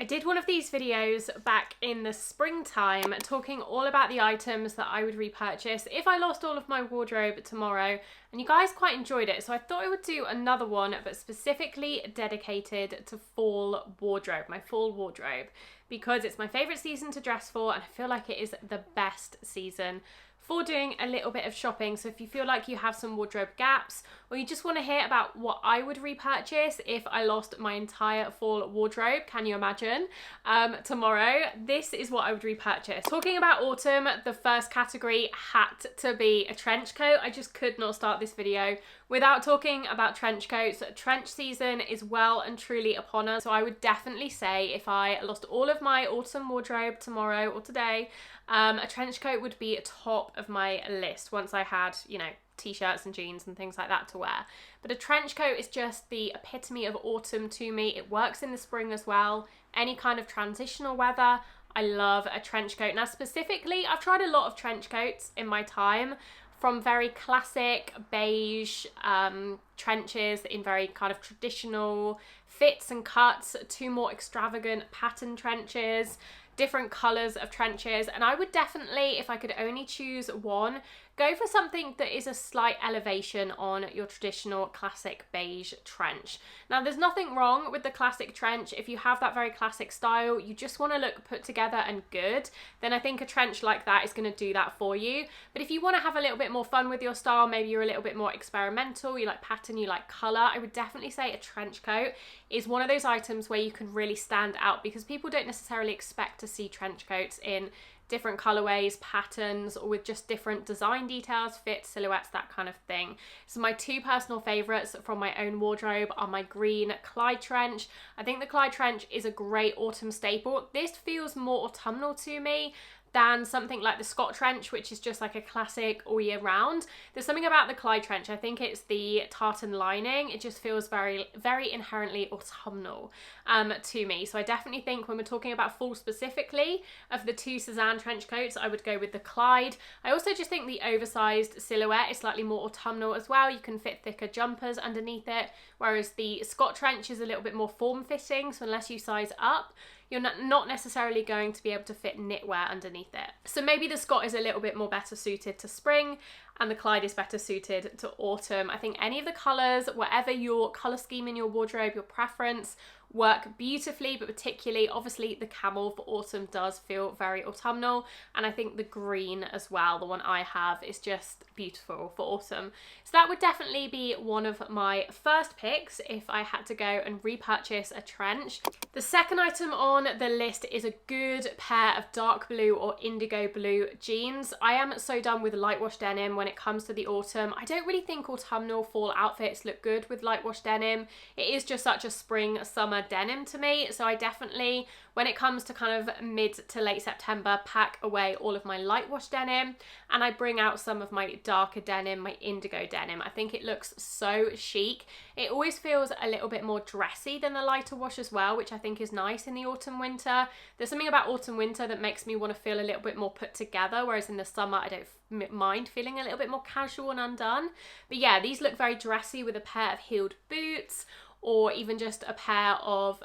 did one of these videos back in the springtime talking all about the items that I would repurchase if I lost all of my wardrobe tomorrow, and you guys quite enjoyed it, so I thought I would do another one but specifically dedicated to fall wardrobe, my fall wardrobe, because it's my favourite season to dress for and I feel like it is the best season for doing a little bit of shopping. So if you feel like you have some wardrobe gaps or you just want to hear about what I would repurchase if I lost my entire fall wardrobe, can you imagine, tomorrow, this is what I would repurchase. Talking about autumn, the first category had to be a trench coat. I just could not start this video without talking about trench coats. Trench season is well and truly upon us, so I would definitely say if I lost all of my autumn wardrobe tomorrow or today, a trench coat would be top of my list once I had, you know, t-shirts and jeans and things like that to wear. But a trench coat is just the epitome of autumn to me. It works in the spring as well. Any kind of transitional weather, I love a trench coat. Now specifically, I've tried a lot of trench coats in my time, from very classic beige trenches in very kind of traditional fits and cuts to more extravagant pattern trenches, different colours of trenches, and I would definitely, if I could only choose one, go for something that is a slight elevation on your traditional classic beige trench. Now there's nothing wrong with the classic trench. If you have that very classic style, you just want to look put together and good, then I think a trench like that is going to do that for you. But if you want to have a little bit more fun with your style, maybe you're a little bit more experimental, you like pattern, you like colour, I would definitely say a trench coat is one of those items where you can really stand out, because people don't necessarily expect to see trench coats in different colorways, patterns, or with just different design details, fits, silhouettes, that kind of thing. So my two personal favorites from my own wardrobe are my green Clyde trench. I think the Clyde trench is a great autumn staple. This feels more autumnal to me than something like the Scott trench, which is just like a classic all year round. There's something about the Clyde trench, I think it's the tartan lining, it just feels very, very inherently autumnal to me. So I definitely think when we're talking about fall specifically, of the two Suzanne trench coats, I would go with the Clyde. I also just think the oversized silhouette is slightly more autumnal as well. You can fit thicker jumpers underneath it, whereas the Scott trench is a little bit more form-fitting, so unless you size up, you're not necessarily going to be able to fit knitwear underneath it. So maybe the Scott is a little bit more better suited to spring and the Clyde is better suited to autumn. I think any of the colours, whatever your colour scheme in your wardrobe, your preference, work beautifully, but particularly obviously the camel for autumn does feel very autumnal, and I think the green as well, the one I have, is just beautiful for autumn. So that would definitely be one of my first picks if I had to go and repurchase a trench. The second item on the list is a good pair of dark blue or indigo blue jeans. I am so done with light wash denim when it comes to the autumn. I don't really think autumnal fall outfits look good with light wash denim. It is just such a spring summer denim to me, so I definitely, when it comes to kind of mid to late September, pack away all of my light wash denim and I bring out some of my darker denim, my indigo denim. I think it looks so chic. It always feels a little bit more dressy than the lighter wash as well, which I think is nice in the autumn winter. There's something about autumn winter that makes me want to feel a little bit more put together, whereas in the summer I don't mind feeling a little bit more casual and undone. But yeah, these look very dressy with a pair of heeled boots, or even just a pair of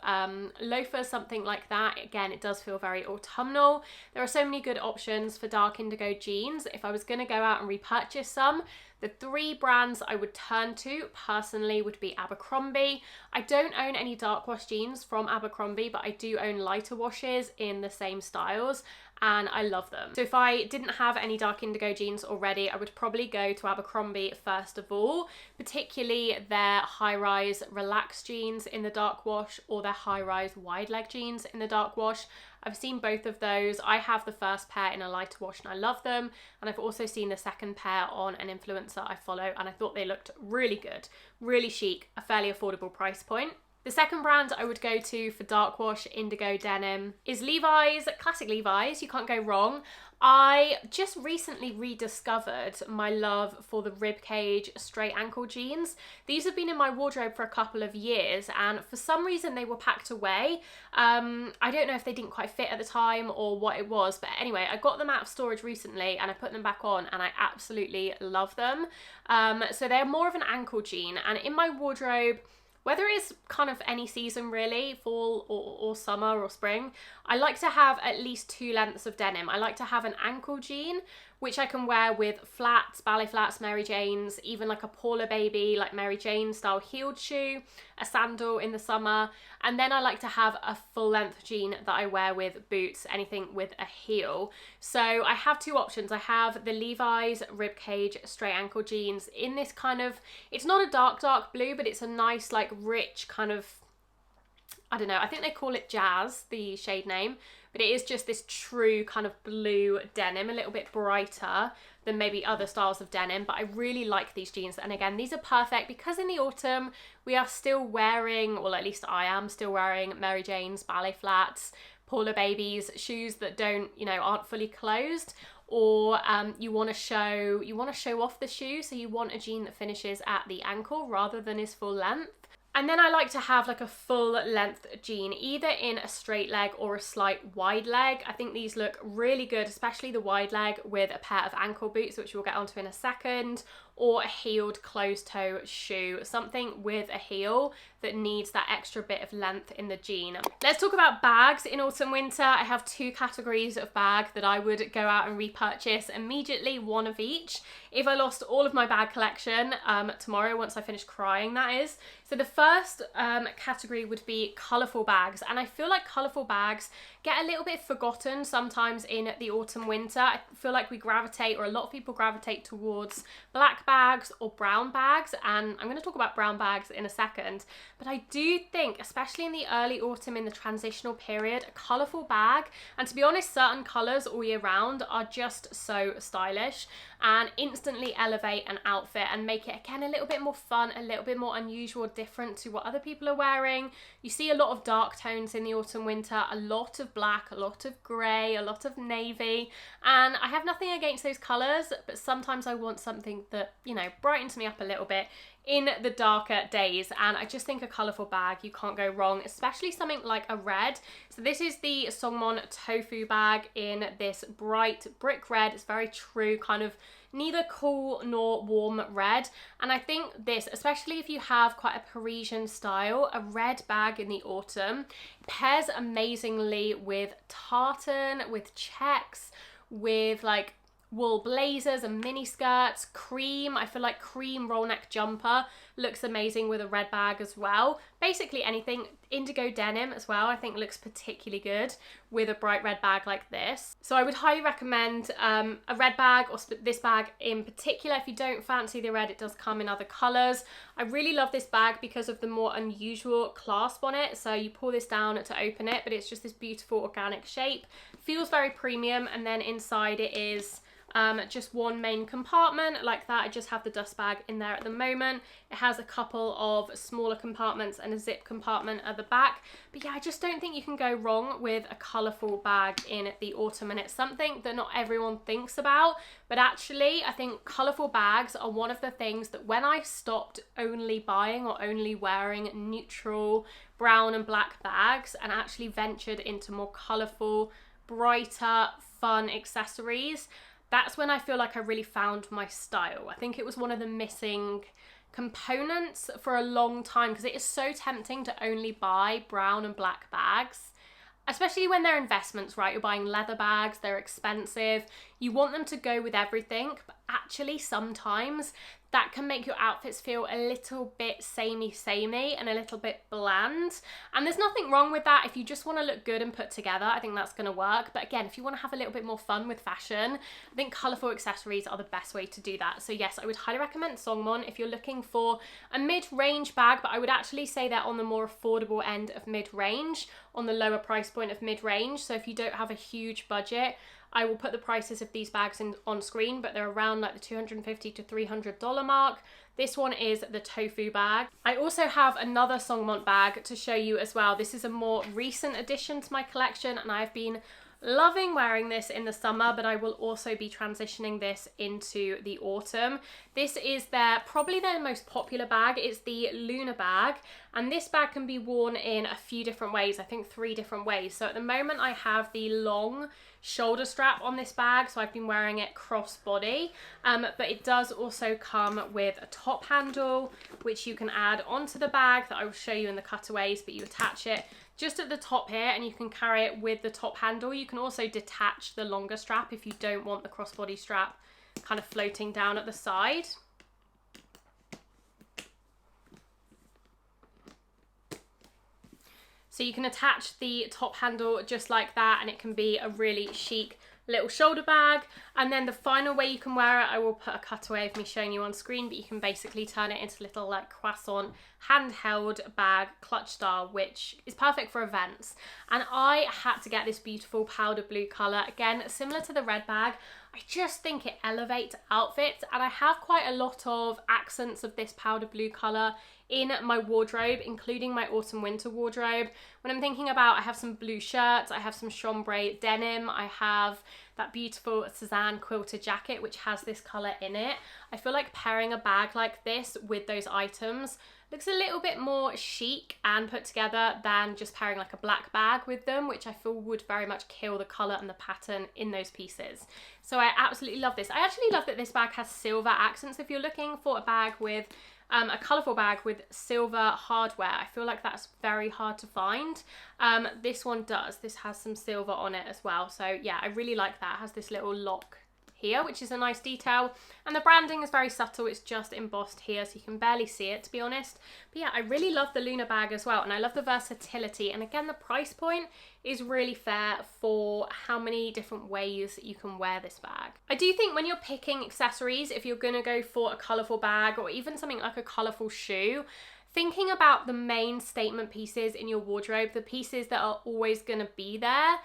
loafers, something like that. Again, it does feel very autumnal. There are so many good options for dark indigo jeans. If I was going to go out and repurchase some, the three brands I would turn to personally would be Abercrombie. I don't own any dark wash jeans from Abercrombie, but I do own lighter washes in the same styles, and I love them. So if I didn't have any dark indigo jeans already, I would probably go to Abercrombie first of all, particularly their high-rise relaxed jeans in the dark wash or their high-rise wide leg jeans in the dark wash. I've seen both of those. I have the first pair in a lighter wash and I love them, and I've also seen the second pair on an influencer I follow and I thought they looked really good, really chic, a fairly affordable price point. The second brand I would go to for dark wash indigo denim is Levi's, classic Levi's, you can't go wrong. I just recently rediscovered my love for the ribcage straight ankle jeans. These have been in my wardrobe for a couple of years and for some reason they were packed away. I don't know if they didn't quite fit at the time or what it was, but anyway, I got them out of storage recently and I put them back on and I absolutely love them. So they're more of an ankle jean, and in my wardrobe whether it's kind of any season really, fall or summer or spring, I like to have at least 2 lengths of denim. I like to have an ankle jean, which I can wear with flats, ballet flats, Mary Janes, even like a Paula Baby, like Mary Jane style heeled shoe, a sandal in the summer. And then I like to have a full length jean that I wear with boots, anything with a heel. So I have 2 options. I have the Levi's ribcage straight ankle jeans in this kind of, it's not a dark blue, but it's a nice like rich kind of, I don't know, I think they call it Jazz, the shade name, but it is just this true kind of blue denim, a little bit brighter than maybe other styles of denim, but I really like these jeans. And again, these are perfect because in the autumn we are still wearing, well at least I am still wearing Mary Jane's, ballet flats, Paula Babies, shoes that don't, you know, aren't fully closed, or you want to show off the shoe, so you want a jean that finishes at the ankle rather than is full length. And then I like to have like a full length jean, either in a straight leg or a slight wide leg. I think these look really good, especially the wide leg with a pair of ankle boots, which we'll get onto in a second, or a heeled closed toe shoe, something with a heel that needs that extra bit of length in the jean. Let's talk about bags in autumn winter. I have 2 categories of bag that I would go out and repurchase immediately, 1 of each. If I lost all of my bag collection tomorrow, once I finish crying, that is. So the first category would be colourful bags, and I feel like colourful bags get a little bit forgotten sometimes in the autumn winter. I feel like we gravitate, or a lot of people gravitate towards black bags or brown bags, and I'm going to talk about brown bags in a second, but I do think, especially in the early autumn, in the transitional period, a colourful bag, and to be honest, certain colours all year round are just so stylish and instantly elevate an outfit and make it again a little bit more fun, a little bit more unusual, different to what other people are wearing. You see a lot of dark tones in the autumn winter, a lot of black, a lot of grey, a lot of navy, and I have nothing against those colours, but sometimes I want something that, you know, brightens me up a little bit in the darker days, and I just think a colourful bag, you can't go wrong, especially something like a red. So this is the Songmon Tofu bag in this bright brick red. It's very true, kind of neither cool nor warm red, and I think this, especially if you have quite a Parisian style, a red bag in the autumn pairs amazingly with tartan, with checks, with like wool blazers and mini skirts, cream. I feel like cream roll neck jumper looks amazing with a red bag as well. Basically anything. Indigo denim as well I think looks particularly good with a bright red bag like this. So I would highly recommend a red bag, or this bag in particular. If you don't fancy the red, it does come in other colours. I really love this bag because of the more unusual clasp on it. So you pull this down to open it, but it's just this beautiful organic shape. Feels very premium, and then inside it is just one main compartment like that. I just have the dust bag in there at the moment. It has a couple of smaller compartments and a zip compartment at the back. But yeah, I just don't think you can go wrong with a colourful bag in the autumn, and it's something that not everyone thinks about. But actually, I think colourful bags are one of the things that when I stopped only buying or only wearing neutral brown and black bags and actually ventured into more colourful, brighter, fun accessories, that's when I feel like I really found my style. I think it was one of the missing components for a long time, because it is so tempting to only buy brown and black bags, especially when they're investments, right? You're buying leather bags, they're expensive. You want them to go with everything, but actually sometimes that can make your outfits feel a little bit samey and a little bit bland. And there's nothing wrong with that. If you just want to look good and put together, I think that's going to work. But again, if you want to have a little bit more fun with fashion, I think colourful accessories are the best way to do that. So yes, I would highly recommend Songmon if you're looking for a mid-range bag, but I would actually say they're on the more affordable end of mid-range, on the lower price point of mid-range. So if you don't have a huge budget, I will put the prices of these bags on screen, but they're around like the $250 to $300 mark. This one is the Tofu bag. I also have another Songmon bag to show you as well. This is a more recent addition to my collection, and I've been loving wearing this in the summer, but I will also be transitioning this into the autumn. This is probably their most popular bag. It's the Luna bag, And this bag can be worn in a few different ways, I think 3 different ways. So at the moment I have the long shoulder strap on this bag, so I've been wearing it crossbody, but it does also come with a top handle, which you can add onto the bag that I will show you in the cutaways, but you attach it just at the top here and you can carry it with the top handle. You can also detach the longer strap if you don't want the crossbody strap kind of floating down at the side. So you can attach the top handle just like that and it can be a really chic little shoulder bag. And then the final way you can wear it, I will put a cutaway of me showing you on screen, but you can basically turn it into a little like croissant handheld bag, clutch style, which is perfect for events. And I had to get this beautiful powder blue colour, again similar to the red bag. I just think it elevates outfits, and I have quite a lot of accents of this powder blue colour in my wardrobe, including my autumn winter wardrobe. When I'm thinking about, I have some blue shirts, I have some chambray denim, I have that beautiful Suede quilted jacket which has this colour in it. I feel like pairing a bag like this with those items looks a little bit more chic and put together than just pairing like a black bag with them, which I feel would very much kill the colour and the pattern in those pieces. So I absolutely love this. I actually love that this bag has silver accents. If you're looking for a bag with a colourful bag with silver hardware, I feel like that's very hard to find. This one does. This has some silver on it as well. So yeah, I really like that. It has this little lock here, which is a nice detail, and the branding is very subtle. It's just embossed here, so you can barely see it, to be honest. But yeah, I really love the Luna bag as well, and I love the versatility, and again the price point is really fair for how many different ways you can wear this bag. I do think when you're picking accessories, if you're gonna go for a colourful bag or even something like a colourful shoe, thinking about the main statement pieces in your wardrobe, the pieces that are always going to be there,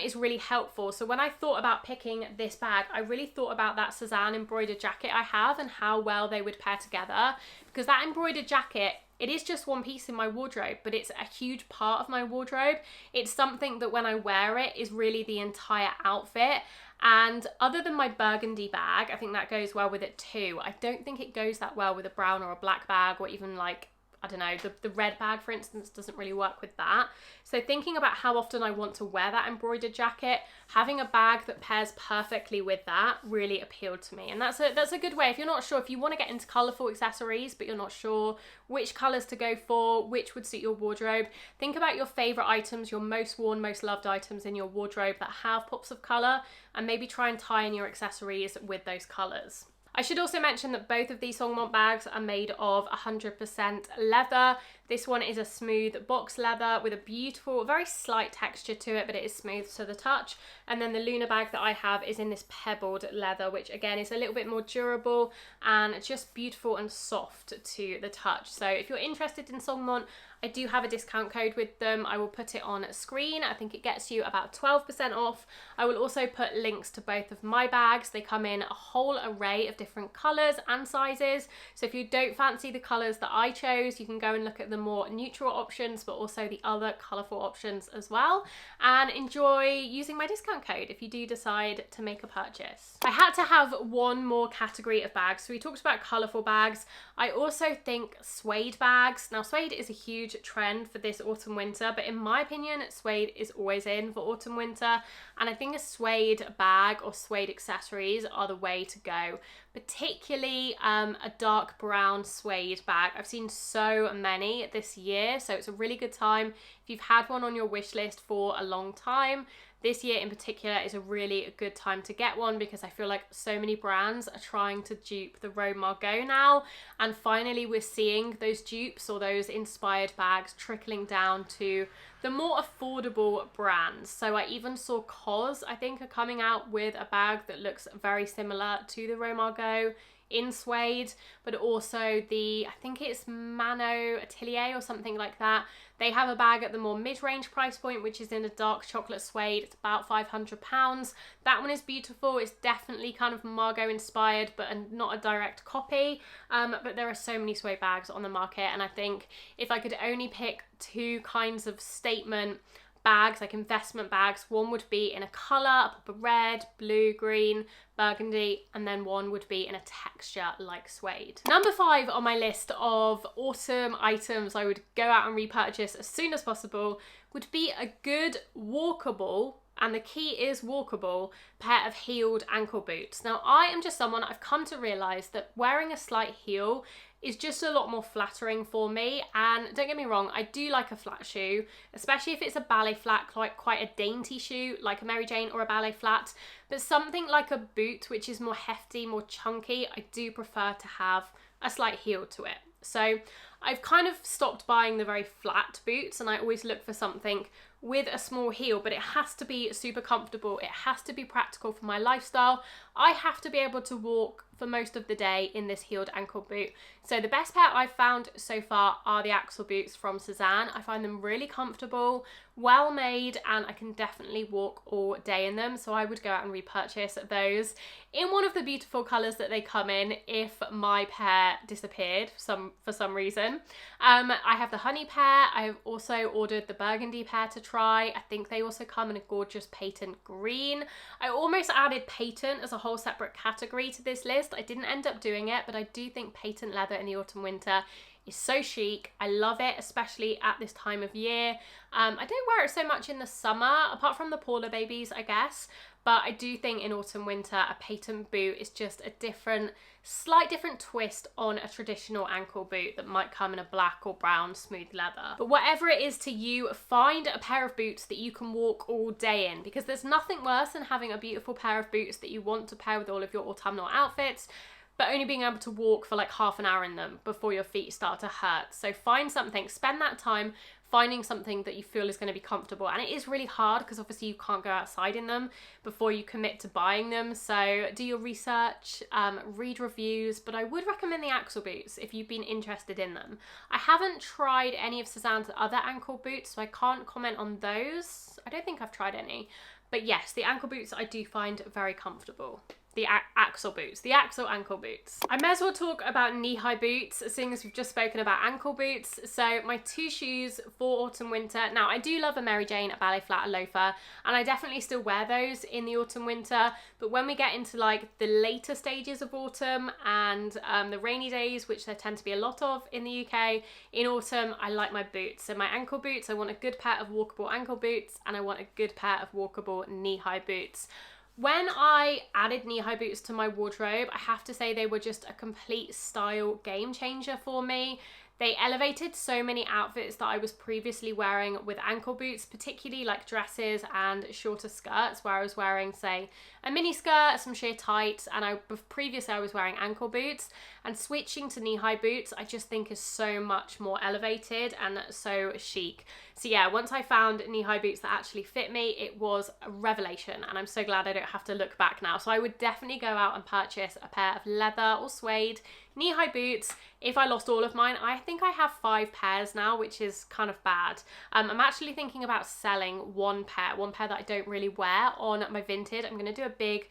is really helpful. So when I thought about picking this bag, I really thought about that Suede embroidered jacket I have and how well they would pair together, because that embroidered jacket, it is just one piece in my wardrobe, but it's a huge part of my wardrobe. It's something that when I wear it is really the entire outfit. And other than my burgundy bag, I think that goes well with it too. I don't think it goes that well with a brown or a black bag, or even like, I don't know, the red bag, for instance, doesn't really work with that. So thinking about how often I want to wear that embroidered jacket, having a bag that pairs perfectly with that really appealed to me. And that's a good way. If you're not sure, if you want to get into colourful accessories, but you're not sure which colours to go for, which would suit your wardrobe, think about your favourite items, your most worn, most loved items in your wardrobe that have pops of colour, and maybe try and tie in your accessories with those colours. I should also mention that both of these Songmont bags are made of 100% leather. This one is a smooth box leather with a beautiful, very slight texture to it, but it is smooth to the touch. And then the Luna bag that I have is in this pebbled leather, which again is a little bit more durable and just beautiful and soft to the touch. So if you're interested in Songmont, I do have a discount code with them. I will put it on screen. I think it gets you about 12% off. I will also put links to both of my bags. They come in a whole array of different colours and sizes. So if you don't fancy the colours that I chose, you can go and look at the more neutral options, but also the other colourful options as well, and enjoy using my discount code if you do decide to make a purchase. I had to have one more category of bags. So we talked about colourful bags. I also think suede bags. Now suede is a huge trend for this autumn winter, but in my opinion suede is always in for autumn winter, and I think a suede bag or suede accessories are the way to go, particularly a dark brown suede bag. I've seen so many this year, so it's a really good time if you've had one on your wish list for a long time. This year in particular is a really good time to get one, because I feel like so many brands are trying to dupe the Rome Margot now, and finally we're seeing those dupes or those inspired bags trickling down to the more affordable brands. So I even saw COS, I think, are coming out with a bag that looks very similar to the Rome Margot in suede, but also the, I think it's Mano Atelier or something like that. They have a bag at the more mid-range price point, which is in a dark chocolate suede. It's about £500. That one is beautiful. It's definitely kind of Margot inspired, but not a direct copy. But there are so many suede bags on the market, and I think if I could only pick two kinds of statement bags, like investment bags. One would be in a colour, a pop of red, blue, green, burgundy, and then one would be in a texture like suede. Number 5 on my list of autumn items I would go out and repurchase as soon as possible would be a good walkable, and the key is walkable, pair of heeled ankle boots. Now, I am just someone, I've come to realise that wearing a slight heel is just a lot more flattering for me, and don't get me wrong, I do like a flat shoe, especially if it's a ballet flat, quite a dainty shoe like a Mary Jane or a ballet flat, but something like a boot which is more hefty, more chunky, I do prefer to have a slight heel to it. So I've kind of stopped buying the very flat boots, and I always look for something with a small heel, but it has to be super comfortable, it has to be practical for my lifestyle. I have to be able to walk for most of the day in this heeled ankle boot. So the best pair I've found so far are the Axel boots from Suzanne. I find them really comfortable, well made, and I can definitely walk all day in them. So I would go out and repurchase those in one of the beautiful colours that they come in if my pair disappeared for some reason. I have the honey pair. I have also ordered the burgundy pair to try. I think they also come in a gorgeous patent green. I almost added patent as a whole separate category to this list. I didn't end up doing it, but I do think patent leather in the autumn winter is so chic. I love it, especially at this time of year. I don't wear it so much in the summer, apart from the Paula babies, I guess. But I do think in autumn winter, a patent boot is just a slight different twist on a traditional ankle boot that might come in a black or brown smooth leather. But whatever it is to you, find a pair of boots that you can walk all day in, because there's nothing worse than having a beautiful pair of boots that you want to pair with all of your autumnal outfits, but only being able to walk for like half an hour in them before your feet start to hurt. So find something, spend that time finding something that you feel is going to be comfortable. And it is really hard because obviously you can't go outside in them before you commit to buying them. So do your research, read reviews, but I would recommend the Axel boots if you've been interested in them. I haven't tried any of Suzanne's other ankle boots, so I can't comment on those. I don't think I've tried any. But yes, the ankle boots I do find very comfortable. The Axel boots, the Axel ankle boots. I may as well talk about knee-high boots, seeing as we've just spoken about ankle boots. So my 2 shoes for autumn winter. Now I do love a Mary Jane, a ballet flat, a loafer, and I definitely still wear those in the autumn winter. But when we get into like the later stages of autumn and the rainy days, which there tend to be a lot of in the UK, in autumn I like my boots. So my ankle boots, I want a good pair of walkable ankle boots, and I want a good pair of walkable knee-high boots. When I added knee-high boots to my wardrobe, I have to say they were just a complete style game changer for me. They elevated so many outfits that I was previously wearing with ankle boots, particularly like dresses and shorter skirts, where I was wearing, say, a mini skirt, some sheer tights, and previously I was wearing ankle boots. And switching to knee-high boots, I just think is so much more elevated and so chic. So yeah, once I found knee-high boots that actually fit me, it was a revelation, and I'm so glad I don't have to look back now. So I would definitely go out and purchase a pair of leather or suede knee-high boots if I lost all of mine. I think I have 5 pairs now, which is kind of bad. I'm actually thinking about selling one pair that I don't really wear on my Vinted. I'm going to do a big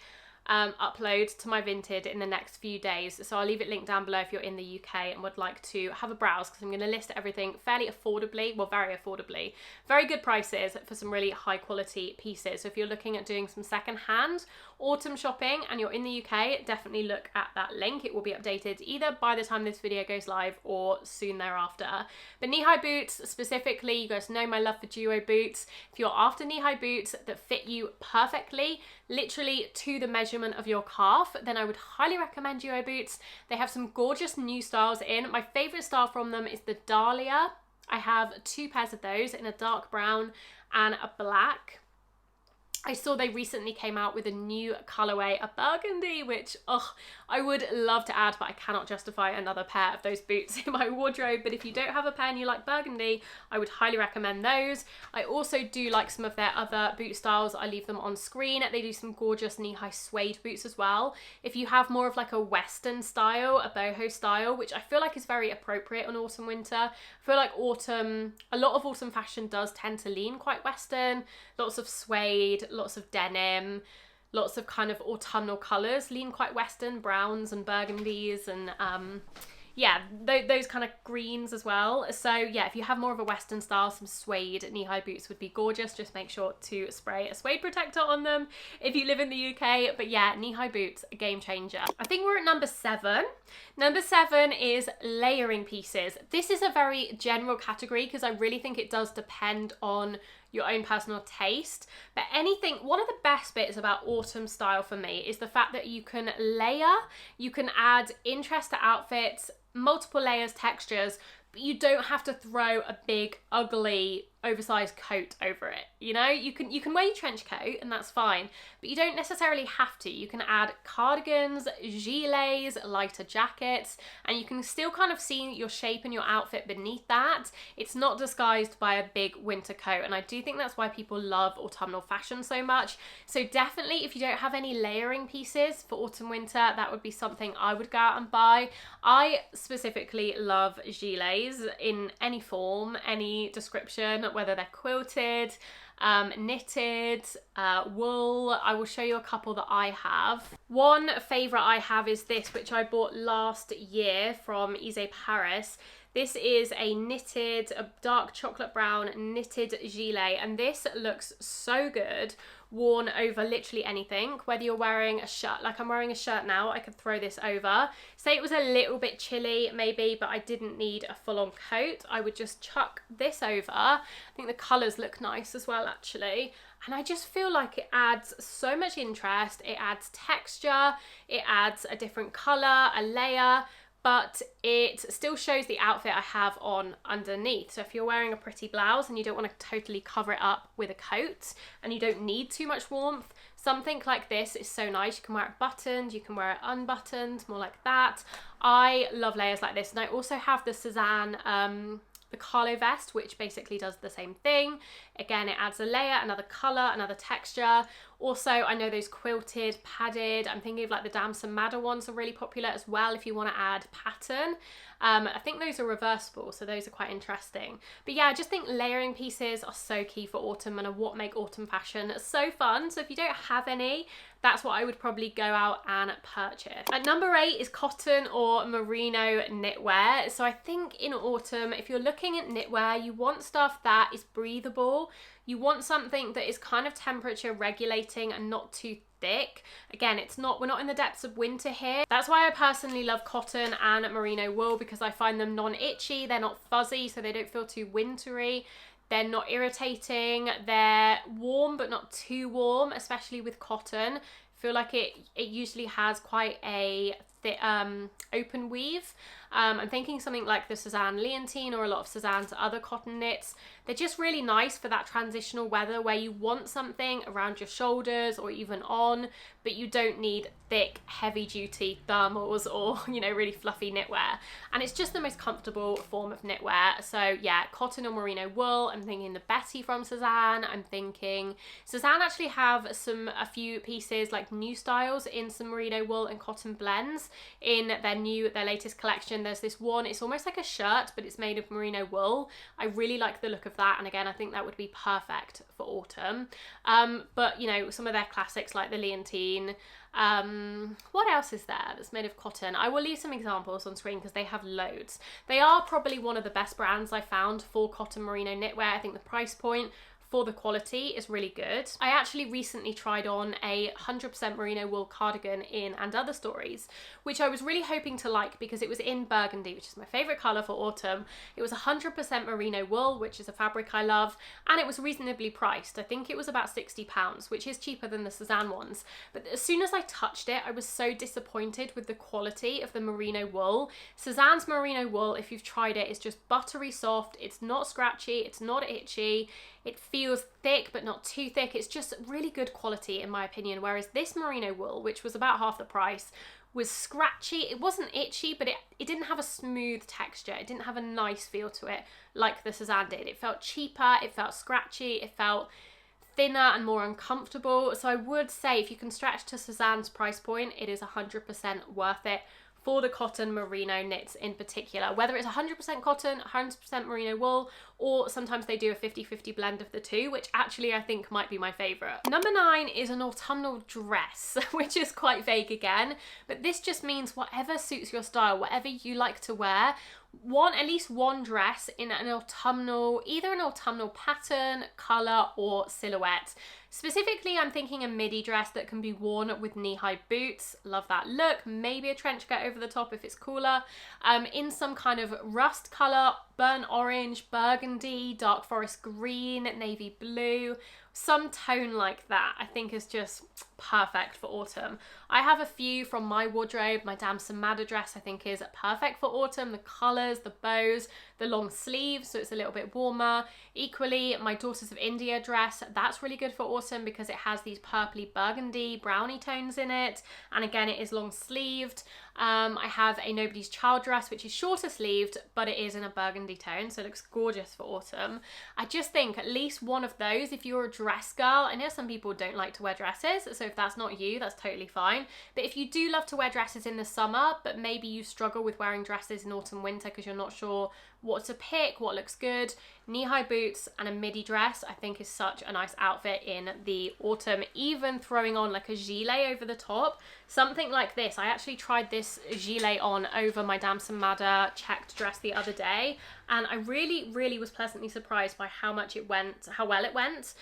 upload to my Vinted in the next few days, so I'll leave it linked down below if you're in the UK and would like to have a browse, because I'm going to list everything fairly affordably, well, very affordably, very good prices for some really high quality pieces. So if you're looking at doing some secondhand autumn shopping and you're in the UK, definitely look at that link. It will be updated either by the time this video goes live or soon thereafter. But knee-high boots specifically, you guys know my love for duo boots. If you're after knee-high boots that fit you perfectly, literally to the measurement of your calf, then I would highly recommend duo boots. They have some gorgeous new styles in. My favorite style from them is the Dahlia. I have 2 pairs of those in a dark brown and a black. I saw they recently came out with a new colorway, a burgundy, which, I would love to add, but I cannot justify another pair of those boots in my wardrobe. But if you don't have a pair and you like burgundy, I would highly recommend those. I also do like some of their other boot styles. I leave them on screen. They do some gorgeous knee-high suede boots as well. If you have more of like a Western style, a boho style, which I feel like is very appropriate on autumn winter. I feel like a lot of autumn fashion does tend to lean quite Western. Lots of suede, lots of denim, lots of kind of autumnal colours, lean quite Western, browns and burgundies, and yeah, those kind of greens as well. So yeah, if you have more of a Western style, some suede knee-high boots would be gorgeous. Just make sure to spray a suede protector on them if you live in the UK. But yeah, knee-high boots, a game changer. I think we're at number 7. Number 7 is layering pieces. This is a very general category because I really think it does depend on your own personal taste. But one of the best bits about autumn style for me is the fact that you can layer, you can add interest to outfits, multiple layers, textures, but you don't have to throw a big, ugly, oversized coat over it. You know, you can wear your trench coat and that's fine, but you don't necessarily have to. You can add cardigans, gilets, lighter jackets, and you can still kind of see your shape and your outfit beneath that. It's not disguised by a big winter coat, and I do think that's why people love autumnal fashion so much. So definitely, if you don't have any layering pieces for autumn winter, that would be something I would go out and buy. I specifically love gilets in any form, any description, whether they're quilted, knitted, wool. I will show you a couple that I have. One favourite I have is this, which I bought last year from Ise Paris. This is a dark chocolate brown knitted gilet, and this looks so good worn over literally anything. Whether you're wearing a shirt, like I'm wearing a shirt now, I could throw this over. Say it was a little bit chilly maybe, but I didn't need a full-on coat, I would just chuck this over. I think the colours look nice as well actually, and I just feel like it adds so much interest, it adds texture, it adds a different colour, a layer, but it still shows the outfit I have on underneath. So if you're wearing a pretty blouse and you don't want to totally cover it up with a coat and you don't need too much warmth, something like this is so nice. You can wear it buttoned, you can wear it unbuttoned, more like that. I love layers like this. And I also have the Suzanne the Carlo vest, which basically does the same thing. Again, it adds a layer, another colour, another texture. Also, I know those quilted, padded, I'm thinking of like the Damson Madder ones are really popular as well if you want to add pattern. I think those are reversible, so those are quite interesting. But yeah, I just think layering pieces are so key for autumn and are what make autumn fashion so fun. So if you don't have any, that's what I would probably go out and purchase. At number 8 is cotton or merino knitwear. So I think in autumn, if you're looking at knitwear, you want stuff that is breathable. You want something that is kind of temperature regulating and not too thick. Again, we're not in the depths of winter here. That's why I personally love cotton and merino wool, because I find them non-itchy, they're not fuzzy, so they don't feel too wintry. They're not irritating, they're warm but not too warm, especially with cotton. I feel like it usually has quite a thick, open weave. I'm thinking something like the Suzanne Leontine or a lot of Suzanne's other cotton knits. They're just really nice for that transitional weather where you want something around your shoulders or even on, but you don't need thick, heavy duty thermals or, you know, really fluffy knitwear. And it's just the most comfortable form of knitwear. So yeah, cotton or merino wool. I'm thinking the Betty from Suzanne. I'm thinking Suzanne actually have a few pieces, like new styles in some merino wool and cotton blends in their latest collection. There's this one, it's almost like a shirt, but it's made of merino wool. I really like the look of that, and again, I think that would be perfect for autumn. But you know, some of their classics like the Leontine. What else is there that's made of cotton? I will leave some examples on screen because they have loads. They are probably one of the best brands I found for cotton merino knitwear. I think the price point for the quality is really good. I actually recently tried on a 100% merino wool cardigan in And Other Stories, which I was really hoping to like because it was in burgundy, which is my favourite colour for autumn. It was 100% merino wool, which is a fabric I love, and it was reasonably priced. I think it was about £60, which is cheaper than the Suzanne ones. But as soon as I touched it, I was so disappointed with the quality of the merino wool. Suzanne's merino wool, if you've tried it, is just buttery soft. It's not scratchy, it's not itchy. It feels thick, but not too thick. It's just really good quality in my opinion. Whereas this merino wool, which was about half the price, was scratchy. It wasn't itchy, but it didn't have a smooth texture. It didn't have a nice feel to it like the Suzanne did. It felt cheaper, it felt scratchy, it felt thinner and more uncomfortable. So I would say if you can stretch to Suzanne's price point, it is 100% worth it for the cotton merino knits in particular. Whether it's 100% cotton, 100% merino wool, or sometimes they do a 50-50 blend of the two, which actually I think might be my favourite. Number 9 is an autumnal dress, which is quite vague again, but this just means whatever suits your style, whatever you like to wear. At least one dress in an autumnal, either an autumnal pattern, colour or silhouette. Specifically, I'm thinking a midi dress that can be worn with knee-high boots. Love that look. Maybe a trench coat over the top if it's cooler. In some kind of rust colour, burnt orange, burgundy, dark forest green, navy blue. Some tone like that I think is just perfect for autumn. I have a few from my wardrobe. My Damson Madder dress I think is perfect for autumn. The colours, the bows, the long sleeves, so it's a little bit warmer. Equally, my Daughters of India dress, that's really good for autumn because it has these purpley burgundy brownie tones in it, and again it is long sleeved. I have a Nobody's Child dress which is shorter sleeved, but it is in a burgundy tone, so it looks gorgeous for autumn. I just think at least one of those, if you're a dress girl, I know some people don't like to wear dresses, so if that's not you, that's totally fine. But if you do love to wear dresses in the summer, but maybe you struggle with wearing dresses in autumn winter because you're not sure what to pick, what looks good, knee-high boots and a midi dress I think is such a nice outfit in the autumn. Even throwing on like a gilet over the top, something like this. I actually tried this gilet on over my Damson Madder checked dress the other day, and I really was pleasantly surprised by how well it went.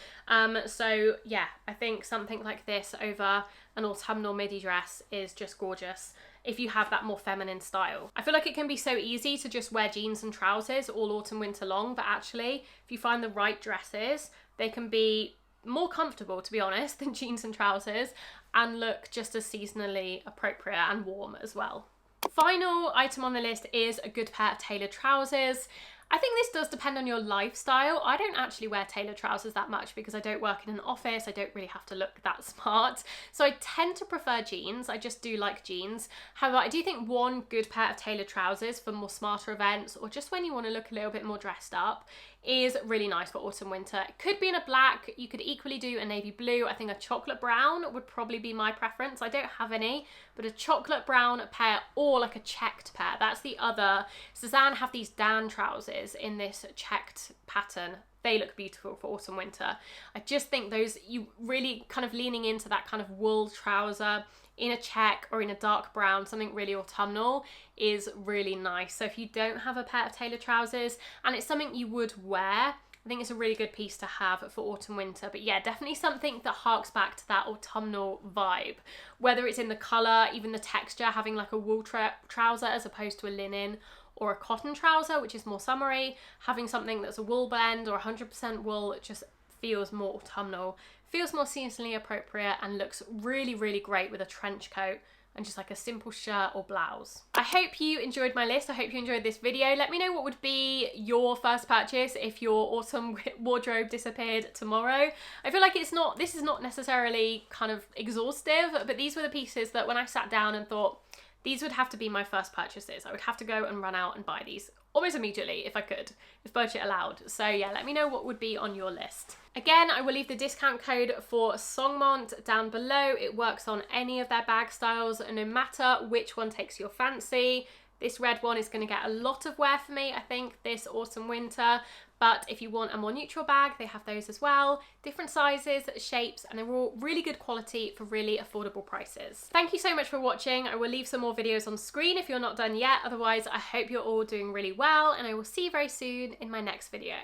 So yeah, I think something like this over an autumnal midi dress is just gorgeous if you have that more feminine style. I feel like it can be so easy to just wear jeans and trousers all autumn winter long, but actually if you find the right dresses, they can be more comfortable, to be honest, than jeans and trousers, and look just as seasonally appropriate and warm as well. Final item on the list is a good pair of tailored trousers. I think this does depend on your lifestyle. I don't actually wear tailored trousers that much because I don't work in an office. I don't really have to look that smart. So I tend to prefer jeans. I just do like jeans. However, I do think one good pair of tailored trousers for more smarter events or just when you want to look a little bit more dressed up is really nice for autumn winter. It could be in a black. You could equally do a navy blue. I think a chocolate brown would probably be my preference. I don't have any, but a chocolate brown pair or like a checked pair. That's the other. Suzanne have these Dan trousers in this checked pattern. They look beautiful for autumn winter. I just think those, you really kind of leaning into that kind of wool trouser in a check or in a dark brown, something really autumnal, is really nice. So if you don't have a pair of tailored trousers and it's something you would wear, I think it's a really good piece to have for autumn winter. But yeah, definitely something that harks back to that autumnal vibe, whether it's in the colour, even the texture, having like a wool trouser as opposed to a linen, or a cotton trouser which is more summery. Having something that's a wool blend or 100% wool, it just feels more autumnal, feels more seasonally appropriate, and looks really great with a trench coat and just like a simple shirt or blouse. I hope you enjoyed my list. I hope you enjoyed this video. Let me know what would be your first purchase if your autumn wardrobe disappeared tomorrow. I feel like this is not necessarily kind of exhaustive, but these were the pieces that when I sat down and thought, these would have to be my first purchases. I would have to go and run out and buy these almost immediately if I could, if budget allowed. So yeah, let me know what would be on your list. Again, I will leave the discount code for Songmont down below. It works on any of their bag styles, no matter which one takes your fancy. This red one is going to get a lot of wear for me, I think, this autumn winter. But if you want a more neutral bag, they have those as well. Different sizes, shapes, and they're all really good quality for really affordable prices. Thank you so much for watching. I will leave some more videos on screen if you're not done yet. Otherwise, I hope you're all doing really well, and I will see you very soon in my next video.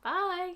Bye!